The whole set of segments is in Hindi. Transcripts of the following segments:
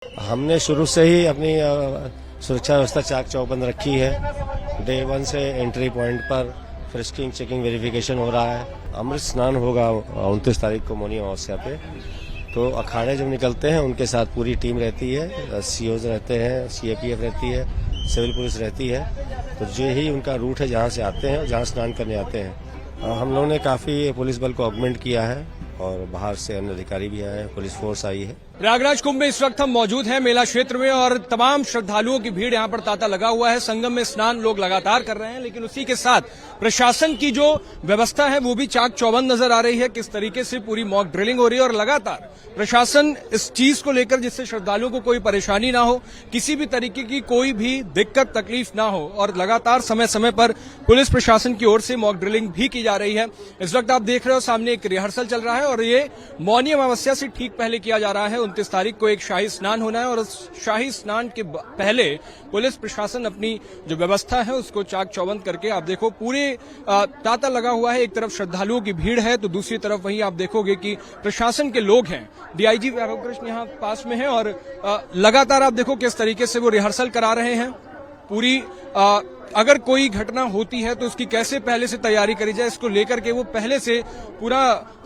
हमने शुरू से ही अपनी सुरक्षा व्यवस्था चाक चौबंद रखी है। डे 1 से एंट्री पॉइंट पर फ्रिस्किंग, चेकिंग, वेरिफिकेशन हो रहा है। अमृत स्नान होगा 29 तारीख को मौनी अमावस्या पे। तो अखाड़े जब निकलते हैं उनके साथ पूरी टीम रहती है, सीओज रहते हैं, सीएपीएफ रहती है, सिविल पुलिस रहती है। तो जो ही उनका रूट है जहाँ से आते हैं, जहाँ स्नान करने आते हैं। हम लोगों ने काफ़ी पुलिस बल को ऑगमेंट किया है और बाहर से अन्य अधिकारी भी आए हैं, पुलिस फोर्स आई है। प्रयागराज कुंभ में इस वक्त हम मौजूद हैं मेला क्षेत्र में और तमाम श्रद्धालुओं की भीड़ यहाँ पर तांता लगा हुआ है। संगम में स्नान लोग लगातार कर रहे हैं, लेकिन उसी के साथ प्रशासन की जो व्यवस्था है वो भी चाक चौबंद नजर आ रही है। किस तरीके से पूरी मॉक ड्रिलिंग हो रही है और लगातार प्रशासन इस चीज को लेकर जिससे श्रद्धालुओं को कोई परेशानी ना हो, किसी भी तरीके की कोई भी दिक्कत तकलीफ ना हो, और लगातार समय समय पर पुलिस प्रशासन की ओर से मॉक ड्रिलिंग भी की जा रही है। इस वक्त आप देख रहे हो सामने एक रिहर्सल चल रहा है और ये मौनी अमावस्या से ठीक पहले किया जा रहा है। 29 तारीख को एक शाही स्नान होना है और उस शाही स्नान के पहले पुलिस प्रशासन अपनी जो व्यवस्था है उसको चाक चौबंद करके, आप देखो पूरे तांता लगा हुआ है। एक तरफ श्रद्धालुओं की भीड़ है तो दूसरी तरफ वहीं आप देखोगे कि प्रशासन के लोग हैं। डीआईजी वैभव कृष्ण यहाँ पास में है और लगातार आप देखो किस तरीके से वो रिहर्सल करा रहे हैं। पूरी अगर कोई घटना होती है तो उसकी कैसे पहले से तैयारी करी जाए, इसको लेकर के वो पहले से पूरा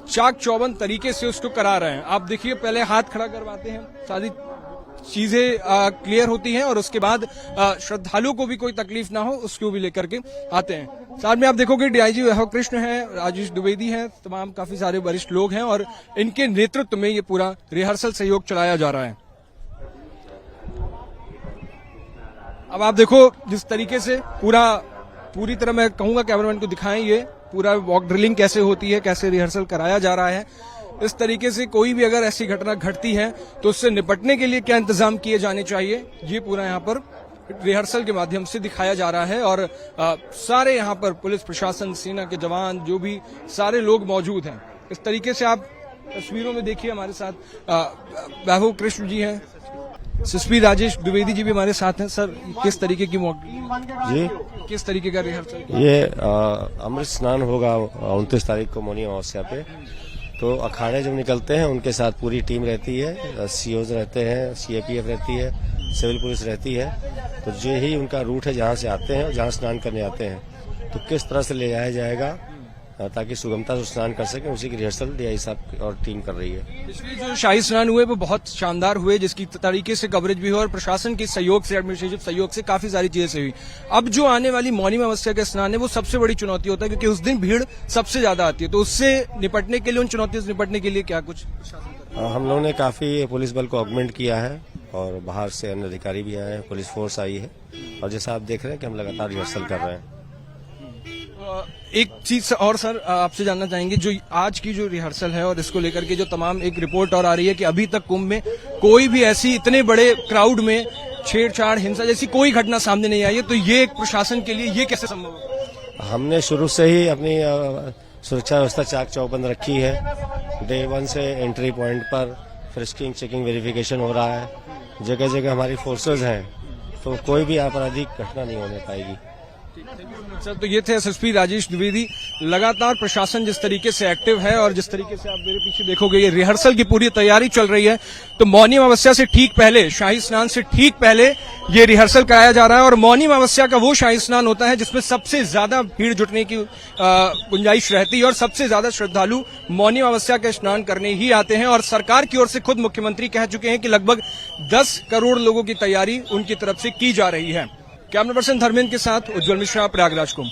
चाक चौबंद तरीके से उसको करा रहे हैं। आप देखिए पहले हाथ खड़ा करवाते हैं, सारी चीजें क्लियर होती हैं और उसके बाद श्रद्धालुओं को भी कोई तकलीफ ना हो उसको भी लेकर के आते हैं। साथ में आप देखोगे डीआईजी वैभव कृष्ण है, राजेश द्विवेदी है, तमाम काफी सारे वरिष्ठ लोग हैं और इनके नेतृत्व में ये पूरा रिहर्सल सहयोग चलाया जा रहा है। अब आप देखो जिस तरीके से पूरी तरह मैं कहूंगा कैमरामैन को दिखाएं ये पूरा वॉक ड्रिलिंग कैसे होती है, कैसे रिहर्सल कराया जा रहा है। इस तरीके से कोई भी अगर ऐसी घटना घटती है तो उससे निपटने के लिए क्या इंतजाम किए जाने चाहिए, ये पूरा यहाँ पर रिहर्सल के माध्यम से दिखाया जा रहा है। और सारे यहाँ पर पुलिस प्रशासन, सेना के जवान, जो भी सारे लोग मौजूद हैं। इस तरीके से आप तस्वीरों में देखिए हमारे साथ वैभव कृष्ण जी हैं, एसएसपी राजेश द्विवेदी जी भी हमारे साथ हैं। सर किस तरीके की जी किस तरीके का रिहर्सल? ये अमृत स्नान होगा 29 तारीख को मौनी अमावस्या पे। तो अखाड़े जब निकलते हैं उनके साथ पूरी टीम रहती है, सीओज रहते हैं, सीएपीएफ रहती है, सिविल पुलिस रहती है। तो जो ही उनका रूट है जहाँ से आते हैं, जहाँ स्नान करने आते हैं, तो किस तरह से ले जाया जाएगा ताकि सुगमता से स्नान कर सकें, उसी की रिहर्सल डीआई साहब और टीम कर रही है। पिछले जो शाही स्नान हुए वो बहुत शानदार हुए, जिसकी तरीके से कवरेज भी हुआ और प्रशासन के सहयोग से, एडमिनिस्ट्रेटिव सहयोग से काफी सारी चीजें से हुई। अब जो आने वाली मौनी अमावस्या का स्नान है वो सबसे बड़ी चुनौती होता है क्योंकि उस दिन भीड़ सबसे ज्यादा आती है। तो उससे निपटने के लिए, उन चुनौतियों से निपटने के लिए क्या कुछ हम लोगों ने काफी पुलिस बल को ऑगमेंट किया है और बाहर से अन्य अधिकारी भी आए हैं, पुलिस फोर्स आई है। और जैसा आप देख रहे हैं कि हम लगातार रिहर्सल कर रहे हैं। एक चीज और सर आपसे जानना चाहेंगे, जो आज की जो रिहर्सल है और इसको लेकर के जो तमाम एक रिपोर्ट और आ रही है कि अभी तक कुंभ में कोई भी ऐसी इतने बड़े क्राउड में छेड़छाड़, हिंसा जैसी कोई घटना सामने नहीं आई है, तो ये एक प्रशासन के लिए ये कैसे संभव है? हमने शुरू से ही अपनी सुरक्षा व्यवस्था चाक चौबंद रखी है। डे 1 से एंट्री पॉइंट पर फ्रिस्किंग, चेकिंग, वेरिफिकेशन हो रहा है। जगह जगह हमारी फोर्सेज हैं, तो कोई भी आपराधिक घटना नहीं होने पाएगी। सर तो ये थे एसएसपी राजेश द्विवेदी। लगातार प्रशासन जिस तरीके से एक्टिव है और जिस तरीके से आप मेरे पीछे देखोगे ये रिहर्सल की पूरी तैयारी चल रही है। तो मौनी अमावस्या से ठीक पहले, शाही स्नान से ठीक पहले ये रिहर्सल कराया जा रहा है। और मौनी अमावस्या का वो शाही स्नान होता है जिसमें सबसे ज्यादा भीड़ जुटने की गुंजाइश रहती है और सबसे ज्यादा श्रद्धालु मौनी अमावस्या का स्नान करने ही आते हैं। और सरकार की ओर से खुद मुख्यमंत्री कह चुके हैं कि लगभग 10 करोड़ लोगों की तैयारी उनकी तरफ से की जा रही है। कैमरा पर्सन धर्मेंद्र के साथ उज्जवल मिश्रा, प्रयागराज कुंभ।